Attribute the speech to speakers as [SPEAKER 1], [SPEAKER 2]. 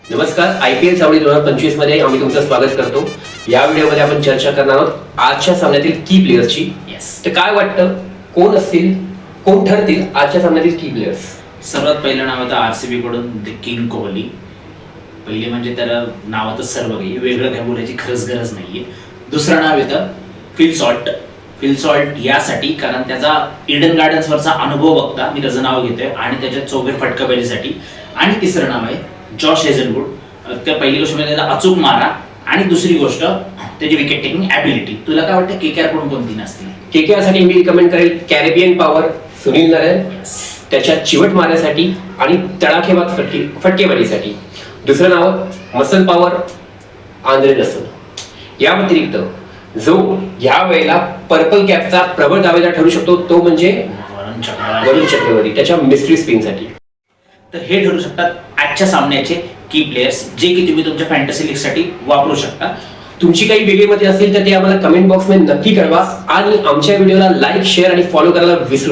[SPEAKER 1] नमस्कार, IPL सावळी 2025 मध्ये आम्ही तुमचं स्वागत करतो. या व्हिडिओमध्ये आपण चर्चा करणार आहोत आजच्या सामन्यातील की प्लेयर्सची. तर काय वाटतं, कोण असतील, कोण ठरतील आजच्या सामन्यातील की प्लेयर्स?
[SPEAKER 2] सर्वात पहिलं नाव येतं RCB कडून द किंग कोहली. पहिले म्हणजे त्याला नावातच सर्व काही, वेगळं काय बोलायची खरंच गरज नाहीये. दुसरं नाव येतं फिल सॉल्ट. फिल सॉल्ट यासाठी कारण त्याचा इडन गार्डन्सवरचा अनुभव बघता मी त्याचं नाव घेतोय आणि त्याच्या चौबेर फटकाबाजीसाठी. आणि तिसरं नाव आहे जॉश हेझलवूड. त्या पहिली गोष्ट म्हणजे त्याचा अचूक मारा आणि दुसरी गोष्ट त्याची विकेट टेकिंग ॲबिलिटी. तुला काय वाटतं KKR कडून कोणती नसतील?
[SPEAKER 1] KKR साठी मी रिकमेंड करेल कॅरेबियन पॉवर सुनील नारायण, त्याच्या चिवट मारण्यासाठी आणि तडाखेबाज फटकेबाजीसाठी. दुसरं नाव मसल पॉवर आंद्रे रसल. या व्यतिरिक्त जो या वेळेला पर्पल कॅपचा प्रबळ दावेदार ठरू शकतो तो म्हणजे वरुण चक्रवर्ती, त्याच्या मिस्ट्री स्पिनसाठी.
[SPEAKER 2] तर हे ठरू शकतात आजच्या सामन्याचे की प्लेयर्स, जे की तुम्ही तुमच्या फॅन्टसी लीग साठी वापरू शकता.
[SPEAKER 1] तुमची काही वेगळी मते असतील तर ते आम्हाला कमेंट बॉक्समध्ये नक्की कळवा आणि आमच्या व्हिडिओला लाईक, शेअर आणि फॉलो करायला विसरू नका.